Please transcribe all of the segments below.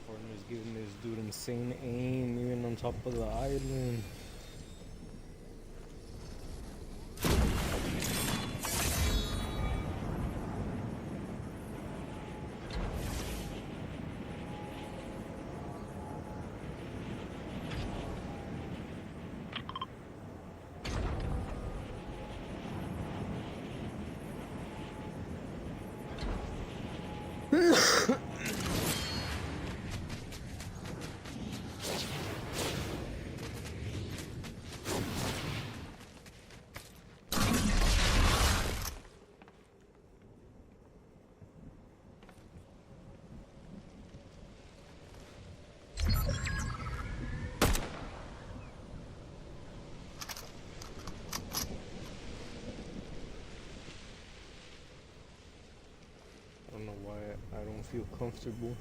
Fortnite's giving this dude insane aim, even on top of the island. I don't know why I don't feel comfortable.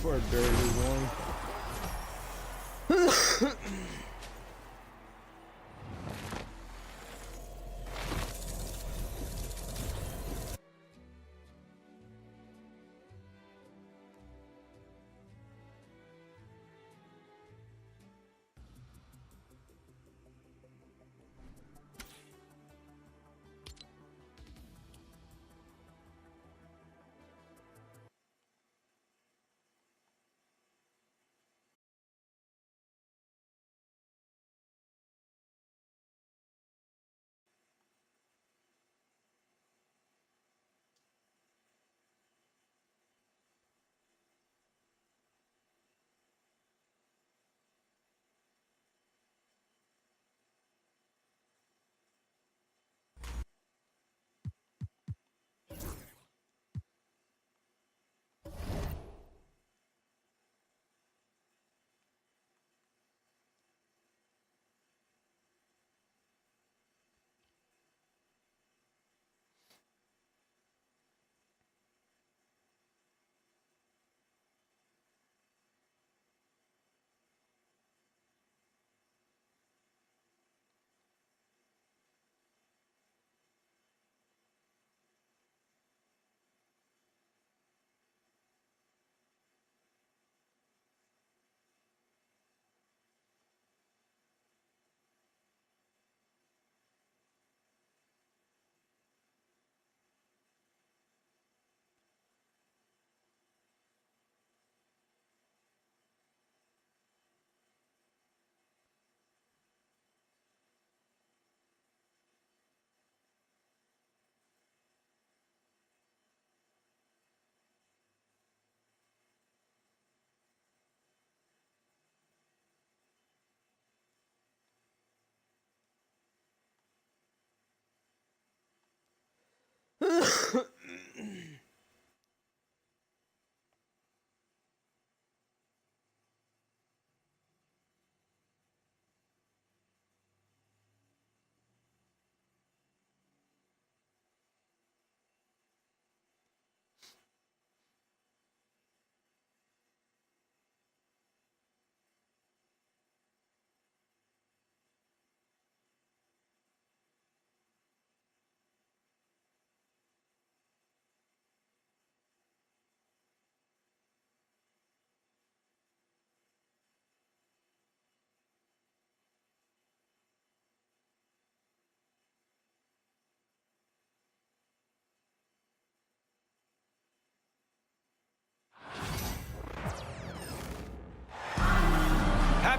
for a dirty one.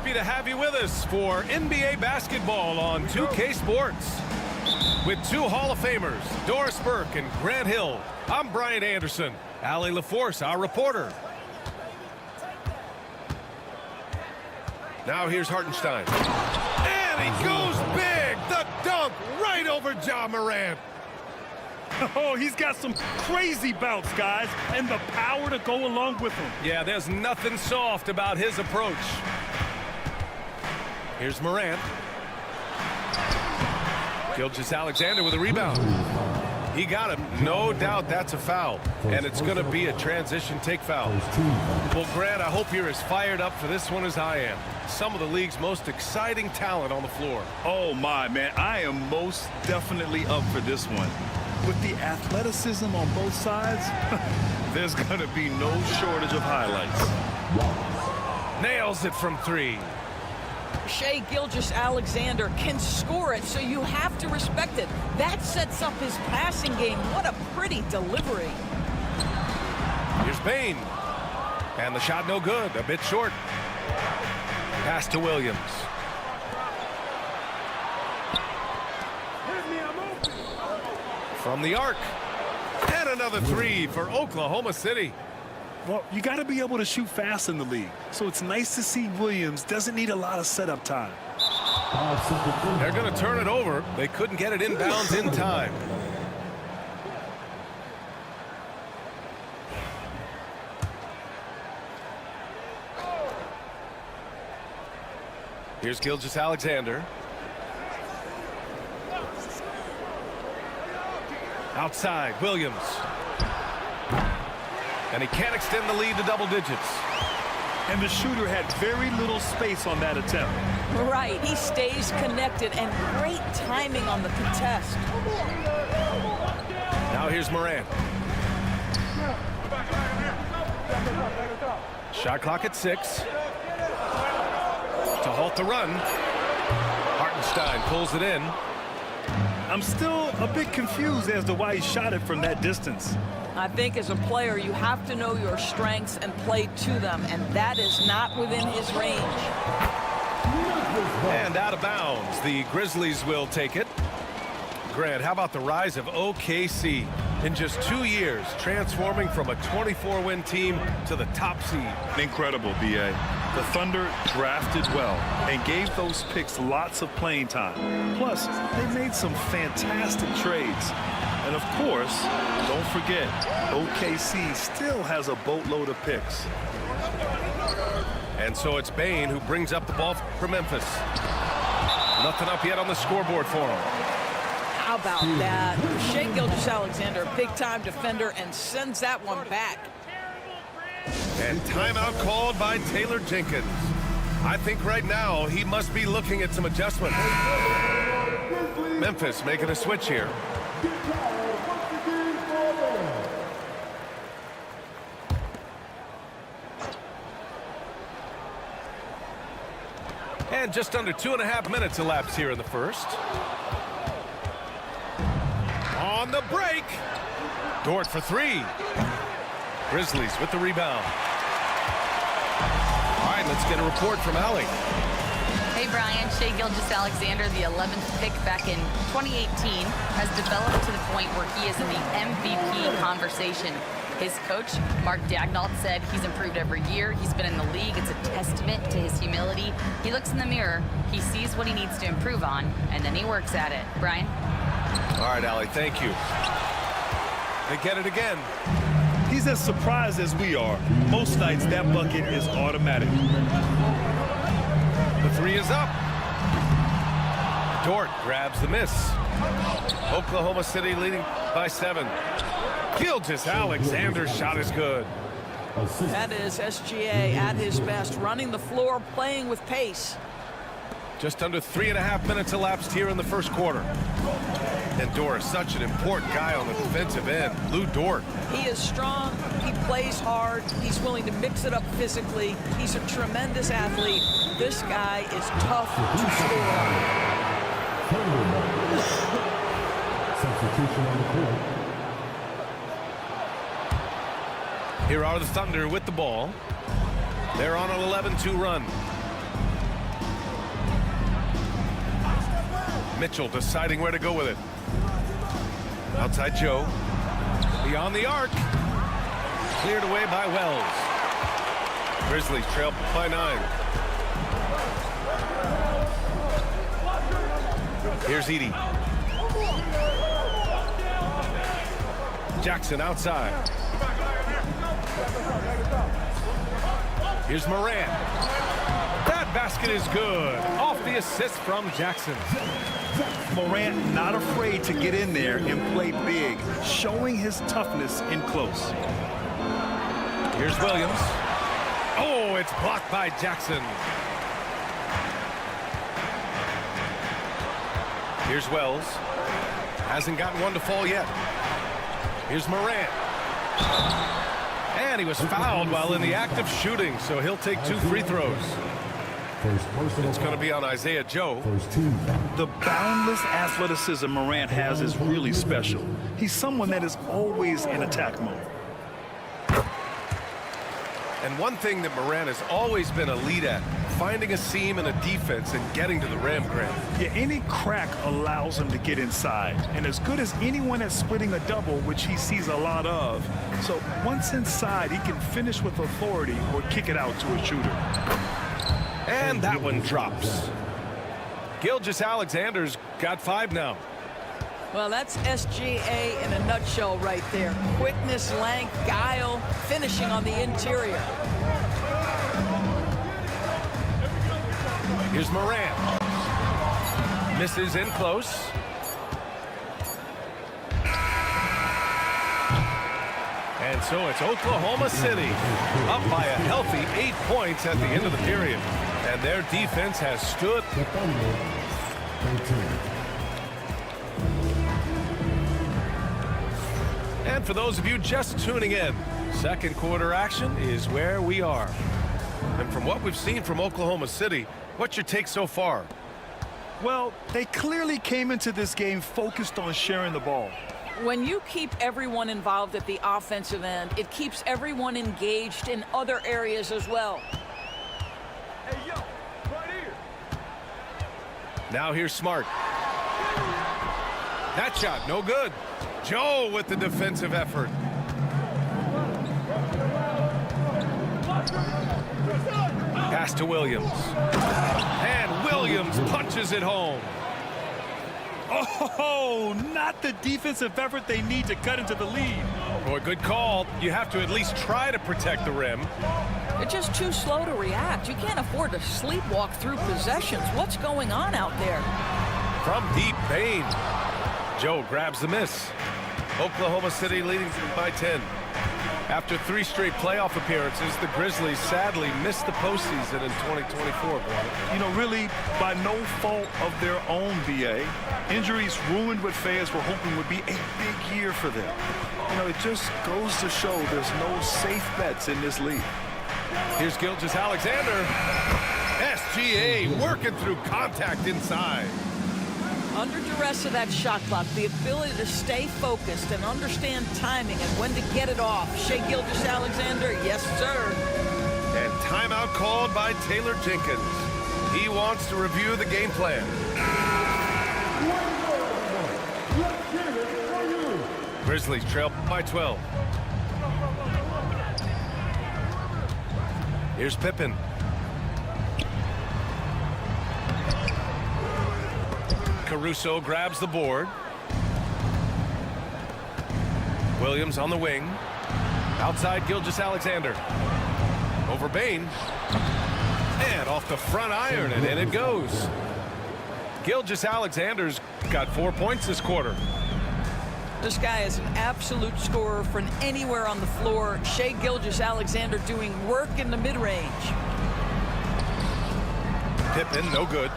Happy to have you with us for NBA basketball on 2K Sports. With two Hall of Famers, Doris Burke and Grant Hill, I'm Brian Anderson. Allie LaForce, our reporter. Now here's Hartenstein. And he goes big! The dunk right over Ja Morant. Oh, he's got some crazy bounce, guys, and the power to go along with him. Yeah, there's nothing soft about his approach. Here's Morant. Gilgeous-Alexander with a rebound. He got him. No doubt that's a foul. And it's going to be a transition take foul. Well, Grant, I hope you're as fired up for this one as I am. Some of the league's most exciting talent on the floor. Oh, my, man. I am most definitely up for this one. With the athleticism on both sides, there's going to be no shortage of highlights. Nails it from three. Shai Gilgeous-Alexander can score it, so you have to respect it. That sets up his passing game. What a pretty delivery. Here's Bane. And the shot no good, a bit short. Pass to Williams. From the arc. And another three for Oklahoma City. Well, you got to be able to shoot fast in the league, so it's nice to see Williams doesn't need a lot of setup time. They're going to turn it over. They couldn't get it inbounds in time. Here's Gilgeous-Alexander. Outside, Williams. And he can't extend the lead to double digits. And the shooter had very little space on that attempt. Right, he stays connected, and great timing on the contest. Now here's Morant. Shot clock at 6. To halt the run. Hartenstein pulls it in. I'm still a bit confused as to why he shot it from that distance. I think as a player, you have to know your strengths and play to them, and that is not within his range. And out of bounds. The Grizzlies will take it. Grant, how about the rise of OKC? In just 2 years, transforming from a 24-win team to the top seed. Incredible, B.A. The Thunder drafted well and gave those picks lots of playing time. Plus, they made some fantastic trades. And of course, don't forget, OKC still has a boatload of picks. And so it's Bane who brings up the ball for Memphis. Nothing up yet on the scoreboard for him. How about that? Shai Gilgeous-Alexander, big-time defender, and sends that one back. And timeout called by Taylor Jenkins. I think right now he must be looking at some adjustments. Memphis making a switch here. And just under 2.5 minutes elapsed here in the first. On the break. Dort for 3. Grizzlies with the rebound. All right, let's get a report from Allie. Hey, Brian. Shai Gilgeous-Alexander, the 11th pick back in 2018, has developed to the point where he is in the MVP conversation. His coach, Mark Daignault, said he's improved every year. He's been in the league. It's a testament to his humility. He looks in the mirror, he sees what he needs to improve on, and then he works at it. Brian? All right, Allie, thank you. They get it again. He's as surprised as we are. Most nights, that bucket is automatic. The 3 is up. Dort grabs the miss. Oklahoma City leading by 7. Gilgeous-Alexander's shot is good. That is SGA at his best, running the floor, playing with pace. Just under 3.5 minutes elapsed here in the first quarter. And Dort is such an important guy on the defensive end. Lou Dort. He is strong. He plays hard. He's willing to mix it up physically. He's a tremendous athlete. This guy is tough to score. Substitution on the court. Here are the Thunder with the ball. They're on an 11-2 run. Mitchell deciding where to go with it. Outside Joe. Beyond the arc. Cleared away by Wells. Grizzlies trail by 9. Here's Edey. Jackson outside. Here's Morant. That basket is good. Off the assist from Jackson. Morant not afraid to get in there and play big, showing his toughness in close. Here's Williams. Oh, it's blocked by Jackson. Here's Wells. Hasn't gotten one to fall yet. Here's Morant. And he was fouled while in the act of shooting, so he'll take 2 free throws. It's going to be on Isaiah Joe. The boundless athleticism Morant has is really special. He's someone that is always in attack mode. And one thing that Morant has always been elite at, finding a seam in a defense and getting to the rim, Grant. Yeah, any crack allows him to get inside. And as good as anyone at splitting a double, which he sees a lot of. So once inside, he can finish with authority or kick it out to a shooter. And that one drops. Gilgeous-Alexander's got 5 now. Well, that's SGA in a nutshell right there. Quickness, length, guile, finishing on the interior. Here's Morant. Misses in close. And so it's Oklahoma City up by a healthy 8 points at the end of the period. And their defense has stood. And for those of you just tuning in, second quarter action is where we are. And from what we've seen from Oklahoma City, what's your take so far? Well, they clearly came into this game focused on sharing the ball. When you keep everyone involved at the offensive end, it keeps everyone engaged in other areas as well. Hey, yo, right here. Now here's Smart. That shot, no good. Joe with the defensive effort. Pass to Williams. And Williams punches it home. Oh, not the defensive effort they need to cut into the lead. Boy, good call. You have to at least try to protect the rim. They're just too slow to react. You can't afford to sleepwalk through possessions. What's going on out there? From deep, Bain. Joe grabs the miss. Oklahoma City leading by 10. After 3 straight playoff appearances, the Grizzlies sadly missed the postseason in 2024. You know, really, by no fault of their own, BA. Injuries ruined what fans were hoping would be a big year for them. You know, it just goes to show there's no safe bets in this league. Here's Gilgeous-Alexander. SGA working through contact inside. Under duress of that shot clock, the ability to stay focused and understand timing and when to get it off. Shai Gilgeous-Alexander, yes, sir. And timeout called by Taylor Jenkins. He wants to review the game plan. Grizzlies trail by 12. Here's Pippen. Caruso grabs the board. Williams on the wing. Outside Gilgeous-Alexander. Over Bain. And off the front iron, and in it goes. Gilgeous-Alexander's got 4 points this quarter. This guy is an absolute scorer from anywhere on the floor. Shai Gilgeous-Alexander doing work in the mid-range. Pippen, no good.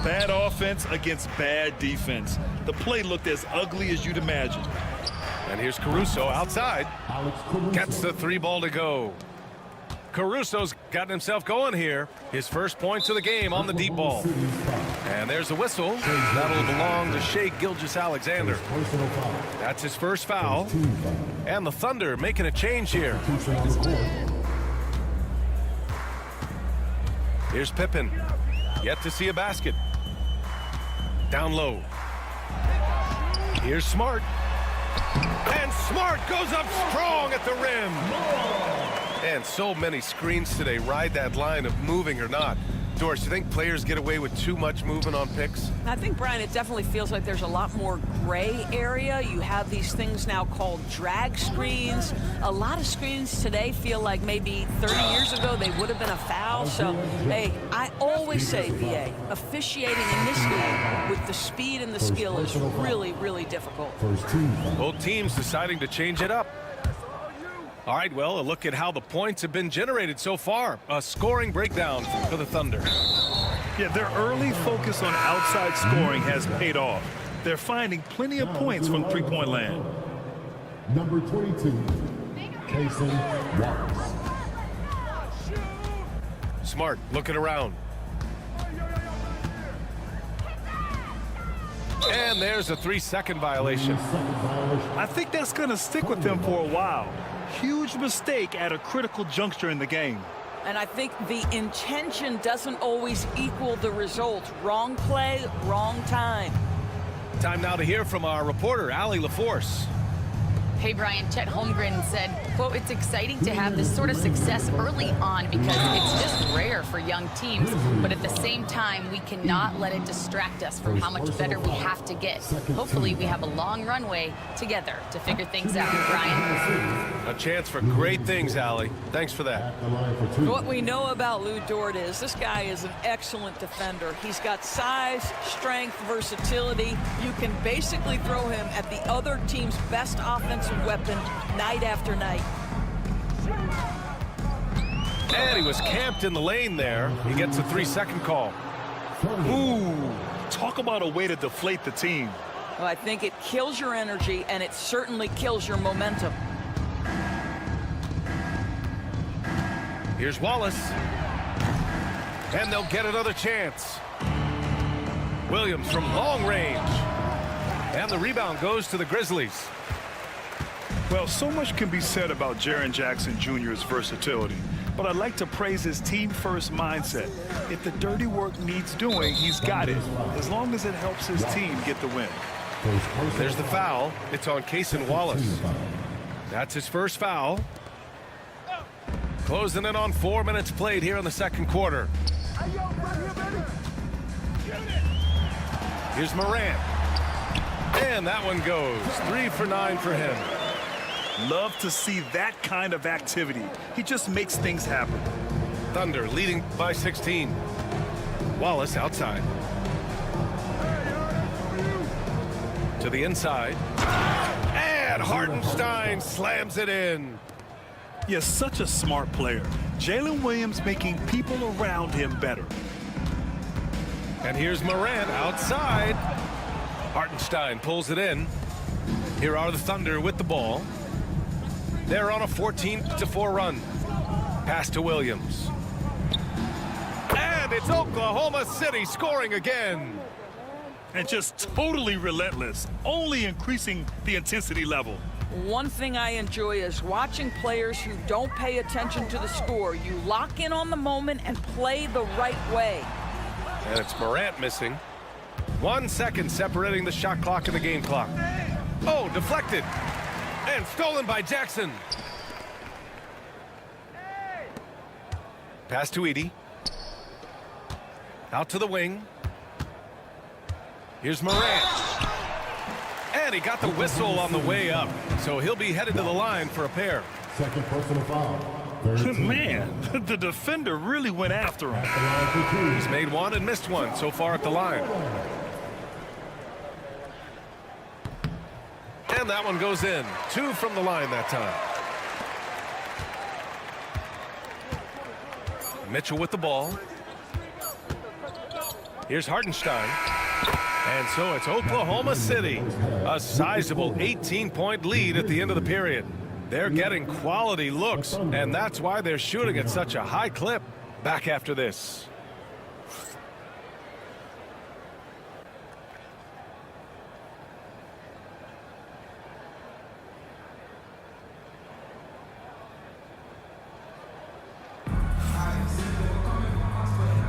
Bad offense against bad defense. The play looked as ugly as you'd imagine. And here's Caruso outside. Gets the 3 ball to go. Caruso's gotten himself going here. His first points of the game on the deep ball. And there's a whistle. That'll belong to Shai Gilgeous-Alexander. That's his first foul. And the Thunder making a change here. Here's Pippen. Yet to see a basket. Down low. Here's Smart. And Smart goes up strong at the rim. And so many screens today ride that line of moving or not. Doris, you think players get away with too much movement on picks? I think, Brian, it definitely feels like there's a lot more gray area. You have these things now called drag screens. A lot of screens today feel like maybe 30 years ago they would have been a foul. So, hey, I always say, VA, officiating in this league with the speed and the skill is really, really difficult. Both teams deciding to change it up. All right, well, a look at how the points have been generated so far. A scoring breakdown for the Thunder. Yeah, their early focus on outside scoring has paid off. They're finding plenty of points from three-point land. Number 22, Kason Wallace. Smart looking around. And there's a 3-second violation. I think that's going to stick with them for a while. Huge mistake at a critical juncture in the game. And I think the intention doesn't always equal the result. Wrong play, wrong time. Time now to hear from our reporter, Allie LaForce. Hey, Brian, Chet Holmgren said Well, it's exciting to have this sort of success early on because it's just rare for young teams. But at the same time, we cannot let it distract us from how much better we have to get. Hopefully, we have a long runway together to figure things out. Brian? A chance for great things, Allie. Thanks for that. What we know about Lou Dort is this guy is an excellent defender. He's got size, strength, versatility. You can basically throw him at the other team's best offensive weapon night after night. And he was camped in the lane there. He gets a 3-second call. Ooh, talk about a way to deflate the team. Well, I think it kills your energy, and it certainly kills your momentum. Here's Wallace. And they'll get another chance. Williams from long range. And the rebound goes to the Grizzlies. Well, so much can be said about Jaren Jackson Jr.'s versatility, but I'd like to praise his team-first mindset. If the dirty work needs doing, he's got it, as long as it helps his team get the win. There's the foul. It's on Cason Wallace. That's his first foul. Closing in on 4 minutes played here in the second quarter. Here's Morant. And that one goes. 3 for 9 for him. Love to see that kind of activity. He just makes things happen. Thunder leading by 16. Wallace outside. To the inside. And Hartenstein slams it in. Yes, such a smart player. Jalen Williams making people around him better. And here's Morant outside. Hartenstein pulls it in. Here are the Thunder with the ball. They're on a 14-4 run. Pass to Williams. And it's Oklahoma City scoring again. And just totally relentless, only increasing the intensity level. One thing I enjoy is watching players who don't pay attention to the score. You lock in on the moment and play the right way. And it's Morant missing. 1 second separating the shot clock and the game clock. Oh, deflected. And stolen by Jackson. Pass to Edey. Out to the wing. Here's Morant. And he got the whistle on the way up. So he'll be headed to the line for a pair. Second personal foul. Man, the defender really went after him. He's made one and missed one so far at the line. And that one goes in. 2 from the line that time. Mitchell with the ball. Here's Hartenstein. And so it's Oklahoma City. A sizable 18-point lead at the end of the period. They're getting quality looks, and that's why they're shooting at such a high clip. Back after this.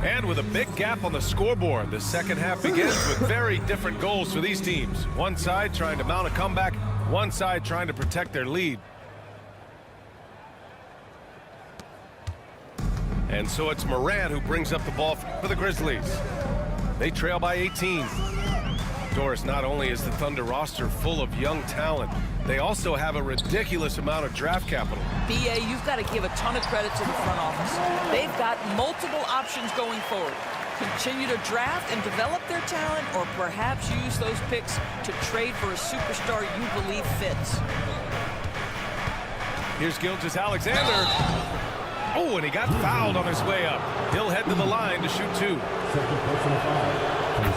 And with a big gap on the scoreboard, the second half begins with very different goals for these teams. One side trying to mount a comeback, one side trying to protect their lead. And so it's Morant who brings up the ball for the Grizzlies. They trail by 18. Doris, not only is the Thunder roster full of young talent, they also have a ridiculous amount of draft capital. BA, you've got to give a ton of credit to the front office. They've got multiple options going forward. Continue to draft and develop their talent, or perhaps use those picks to trade for a superstar you believe fits. Here's Gilgeous-Alexander. Oh, and he got fouled on his way up. He'll head to the line to shoot 2.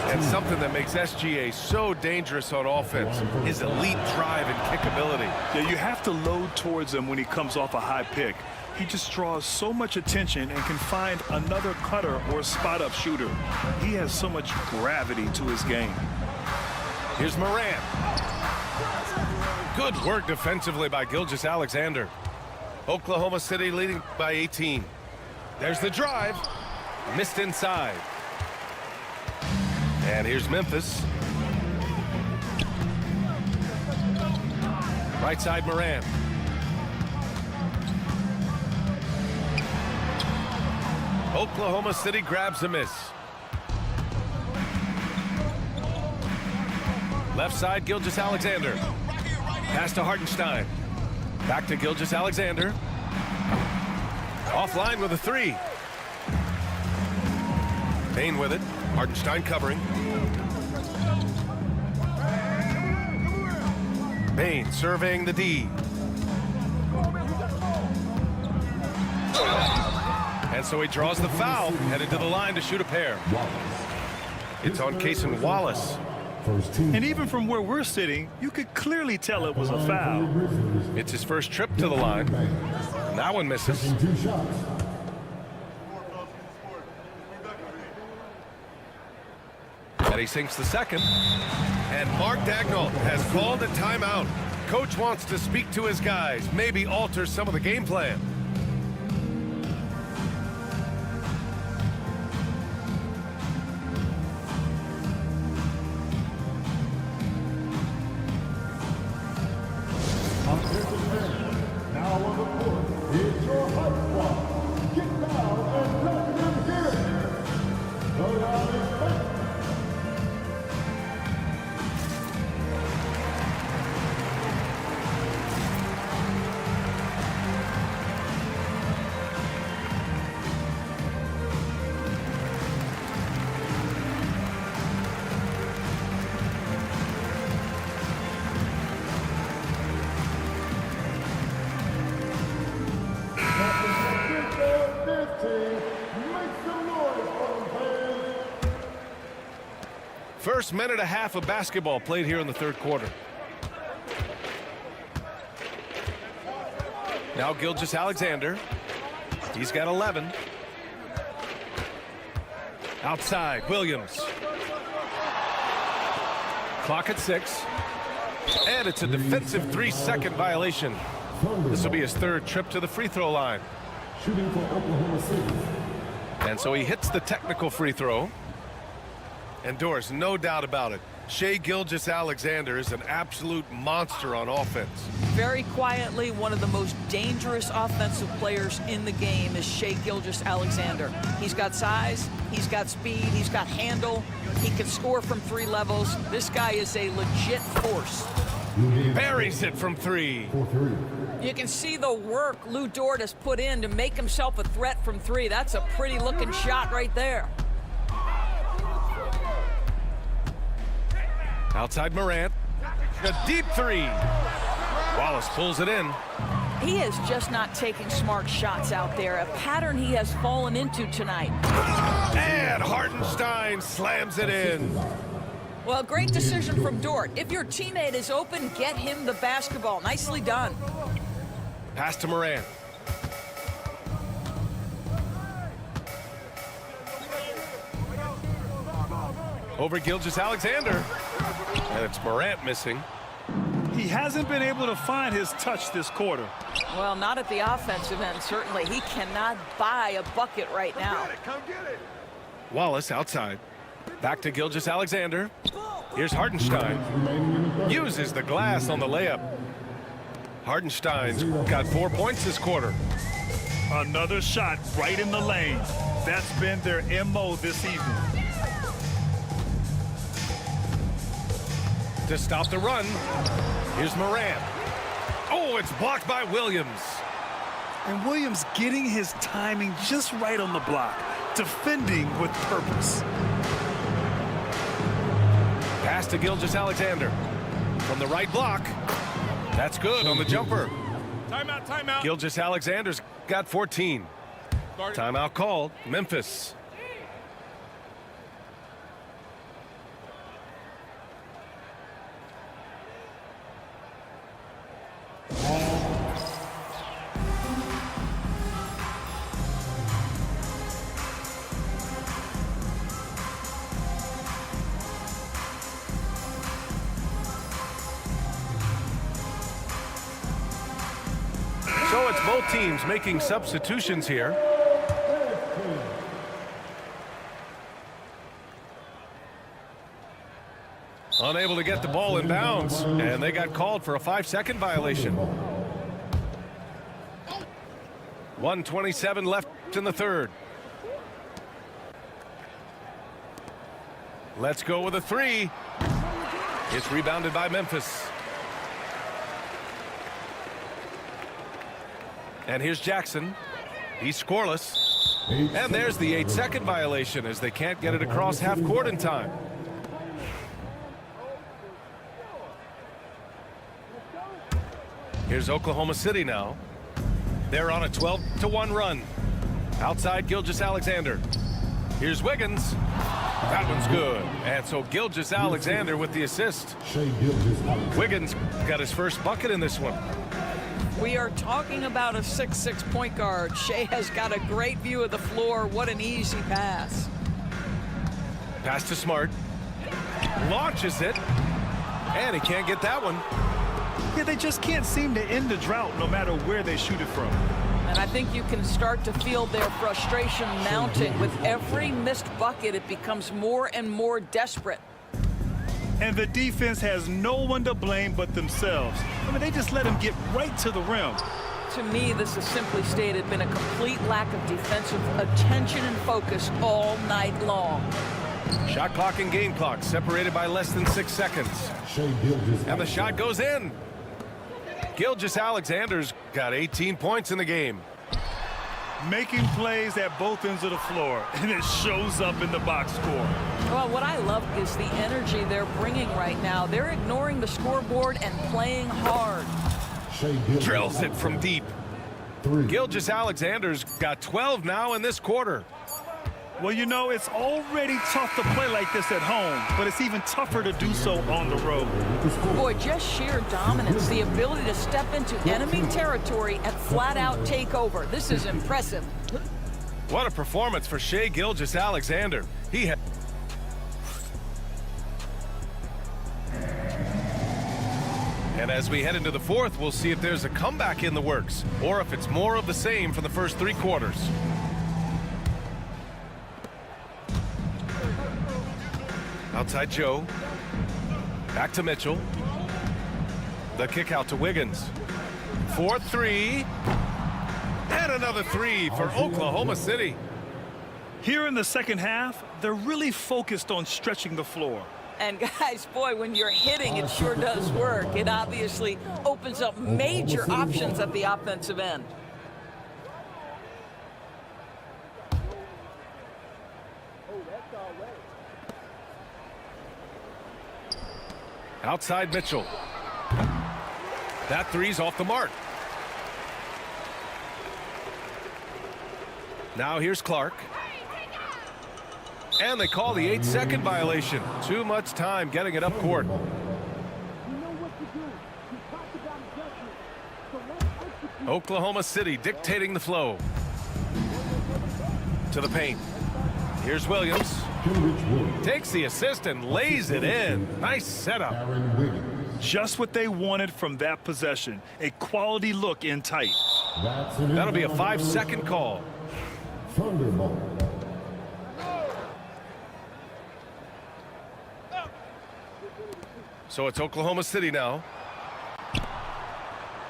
And something that makes SGA so dangerous on offense, his elite drive and kickability. Yeah, you have to load towards him when he comes off a high pick. He just draws so much attention and can find another cutter or spot-up shooter. He has so much gravity to his game. Here's Morant. Good work defensively by Gilgeous-Alexander. Oklahoma City leading by 18. There's the drive. Missed inside. And here's Memphis. Right side Morant. Oklahoma City grabs a miss. Left side, Gilgeous-Alexander. Pass to Hartenstein. Back to Gilgeous-Alexander. Offline with a three. Payne with it. Hartenstein covering. Payne surveying the D. And so he draws the foul, headed to the line to shoot a pair. It's on Cason Wallace. And even from where we're sitting, you could clearly tell it was a foul. It's his first trip to the line. And that one misses. And he sinks the second. And Mark Daigneault has called a timeout. Coach wants to speak to his guys, maybe alter some of the game plan. Now on the court is your hot squad. Get down and let them hear it. Go down and play. First minute and a half of basketball played here in the third quarter. Now Gilgeous-Alexander. He's got 11. Outside, Williams. Clock at 6. And it's a defensive 3-second violation. This will be his third trip to the free throw line. Shooting for Oklahoma City. And so he hits the technical free throw. And Doris, no doubt about it, Shai Gilgeous-Alexander is an absolute monster on offense. Very quietly, one of the most dangerous offensive players in the game is Shai Gilgeous-Alexander. He's got size, he's got speed, he's got handle, he can score from 3 levels. This guy is a legit force. Buries it from 3. You can see the work Lou Dort has put in to make himself a threat from 3. That's a pretty looking shot right there. Outside Morant, a deep 3. Wallace pulls it in. He is just not taking smart shots out there, a pattern he has fallen into tonight. And Hartenstein slams it in. Well, great decision from Dort. If your teammate is open, get him the basketball. Nicely done. Pass to Morant. Over Gilgeous-Alexander. And it's Morant missing. He hasn't been able to find his touch this quarter. Well, not at the offensive end, certainly. He cannot buy a bucket right now. Come get it. Wallace outside. Back to Gilgeous-Alexander. Here's Hartenstein. Uses the glass on the layup. Hartenstein's got 4 points this quarter. Another shot right in the lane. That's been their MO this evening. To stop the run, here's Morant. Oh, it's blocked by Williams. And Williams getting his timing just right on the block, defending with purpose. Pass to Gilgeous-Alexander. From the right block. That's good on the jumper. Timeout, timeout. Gilgeous-Alexander's got 14. Timeout called. Memphis. So it's both teams making substitutions here. Unable to get the ball in bounds, and they got called for a 5-second violation. 1:27 left in the third. Let's go with a three. It's rebounded by Memphis. And here's Jackson. He's scoreless. And there's the 8-second violation as they can't get it across half court in time. Here's Oklahoma City now. They're on a 12-1 run. Outside Gilgeous-Alexander. Here's Wiggins. That one's good. And so Gilgeous-Alexander with the assist. Wiggins got his first bucket in this one. We are talking about a 6'6" point guard. Shea has got a great view of the floor. What an easy pass. Pass to Smart. Launches it. And he can't get that one. Yeah, they just can't seem to end the drought no matter where they shoot it from. And I think you can start to feel their frustration mounting. With every missed bucket, it becomes more and more desperate. And the defense has no one to blame but themselves. I mean, they just let him get right to the rim. To me, this has simply stated been a complete lack of defensive attention and focus all night long. Shot clock and game clock separated by less than 6 seconds. And the shot goes in. Gilgeous-Alexander's got 18 points in the game. Making plays at both ends of the floor, and it shows up in the box score. Well, what I love is the energy they're bringing right now. They're ignoring the scoreboard and playing hard. Drills it from deep. Gilgeous-Alexander's got 12 now in this quarter. Well, you know, it's already tough to play like this at home, but it's even tougher to do so on the road. Boy, just sheer dominance, the ability to step into enemy territory and flat out take over. This is impressive. What a performance for Shai Gilgeous-Alexander. He had... And as we head into the fourth, we'll see if there's a comeback in the works or if it's more of the same for the first 3 quarters. Outside Joe. Back to Mitchell. The kick out to Wiggins. 4-3. And another 3 for Oklahoma City. Here in the second half, they're really focused on stretching the floor. And guys, boy, when you're hitting, it sure does work. It obviously opens up major options at the offensive end. Outside Mitchell. That 3's off the mark. Now here's Clark. And they call the 8-second violation. Too much time getting it up court. Oklahoma City dictating the flow. To the paint. Here's Williams. Takes the assist and lays it in. Nice setup. Just what they wanted from that possession. A quality look in tight. That'll be a 5-second call. So it's Oklahoma City now.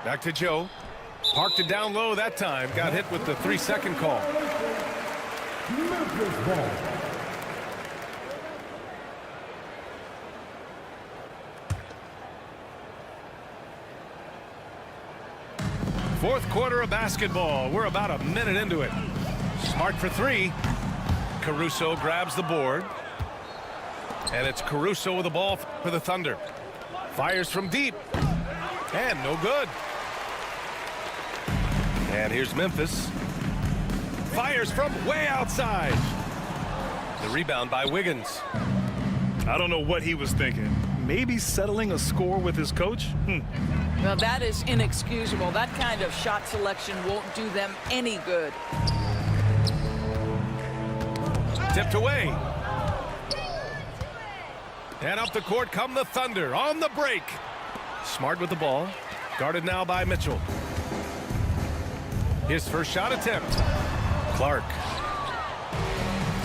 Back to Joe. Parked it down low that time. Got hit with the 3-second call. Fourth quarter of basketball. We're about a minute into it. Smart for 3. Caruso grabs the board. And it's Caruso with the ball for the Thunder. Fires from deep. And no good. And here's Memphis. Fires from way outside. The rebound by Wiggins. I don't know what he was thinking. Maybe settling a score with his coach? Well, that is inexcusable. That kind of shot selection won't do them any good. Tipped away. And up the court come the Thunder on the break. Smart with the ball. Guarded now by Mitchell. His first shot attempt. Clark.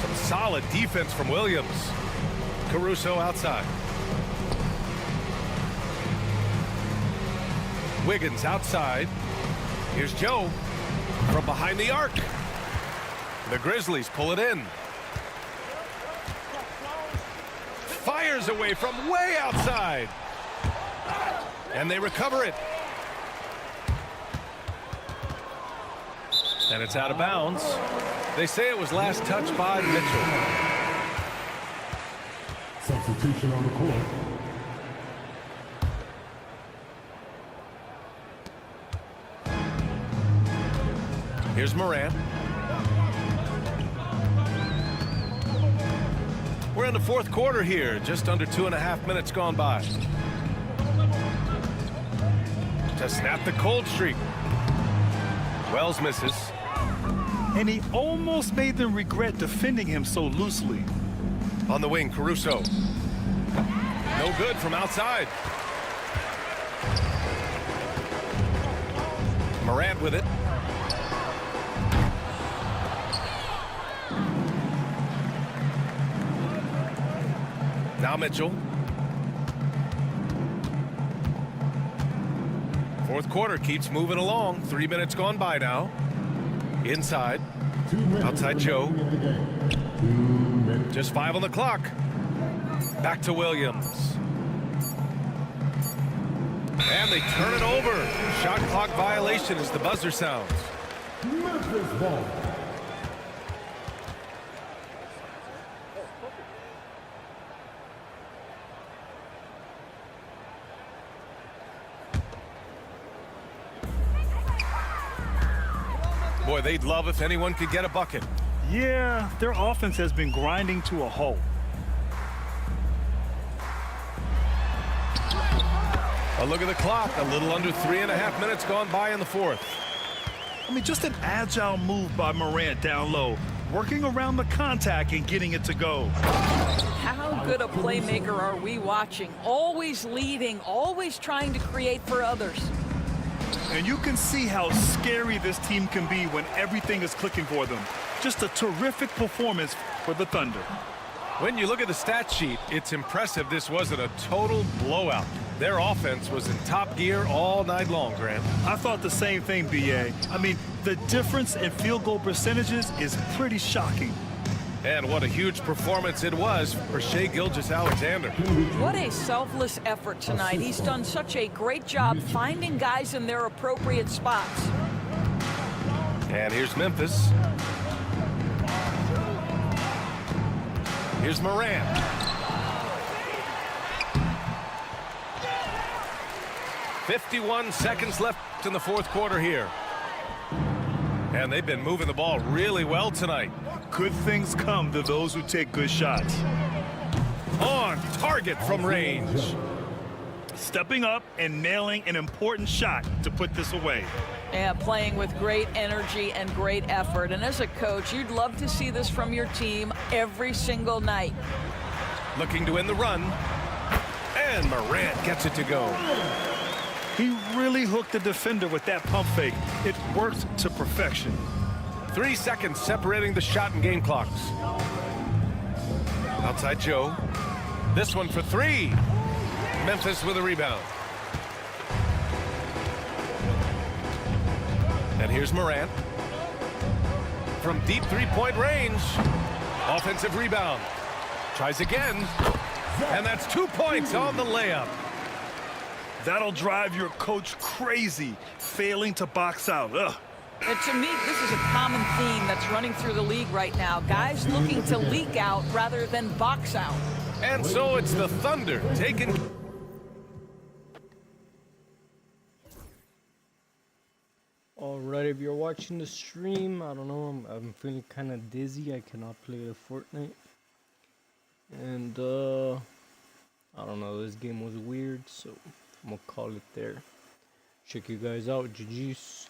Some solid defense from Williams. Caruso outside. Wiggins outside. Here's Joe from behind the arc. The Grizzlies pull it in. fires away from way outside. And they recover it. And it's out of bounds. They say it was last touched by Mitchell. Substitution on the court. Here's Morant. We're in the fourth quarter here, just under 2.5 minutes gone by. To snap the cold streak. Wells misses. And he almost made them regret defending him so loosely. On the wing, Caruso. No good from outside. Morant with it. Now Mitchell. Fourth quarter keeps moving along. 3 minutes gone by now. Inside. Outside Joe. Just 5 on the clock. Back to Williams. And they turn it over. Shot clock violation as the buzzer sounds. Memphis ball. Boy, they'd love if anyone could get a bucket. Yeah, their offense has been grinding to a halt. A look at the clock. A little under 3.5 minutes gone by in the fourth. I mean, just an agile move by Morant down low, working around the contact and getting it to go. How good a playmaker are we watching? Always leading, always trying to create for others. And you can see how scary this team can be when everything is clicking for them. Just a terrific performance for the Thunder. When you look at the stat sheet, it's impressive this wasn't a total blowout. Their offense was in top gear all night long, Grant. I thought the same thing, B.A. I mean, the difference in field goal percentages is pretty shocking. And what a huge performance it was for Shai Gilgeous-Alexander. What a selfless effort tonight. He's done such a great job finding guys in their appropriate spots. And here's Memphis. Here's Morant. "51 seconds left in the fourth quarter here. And they've been moving the ball really well tonight. Good things come to those who take good shots. On target from range. Stepping up and nailing an important shot to put this away. Yeah, playing with great energy and great effort. And as a coach, you'd love to see this from your team every single night. Looking to win the run. And Morant gets it to go. He really hooked the defender with that pump fake. It worked to perfection. 3 seconds separating the shot and game clocks. Outside Joe. This one for 3. Memphis with a rebound. And here's Morant. From deep three-point range. Offensive rebound. Tries again. And that's 2 points on the layup. That'll drive your coach crazy, failing to box out. Ugh. And to me, this is a common theme that's running through the league right now. Guys looking to leak out rather than box out. And so it's the Thunder taking... Alright, if you're watching the stream, I don't know, I'm feeling kind of dizzy. I cannot play the Fortnite. And, I don't know, this game was weird, so I'm gonna call it there. Check you guys out. GG's.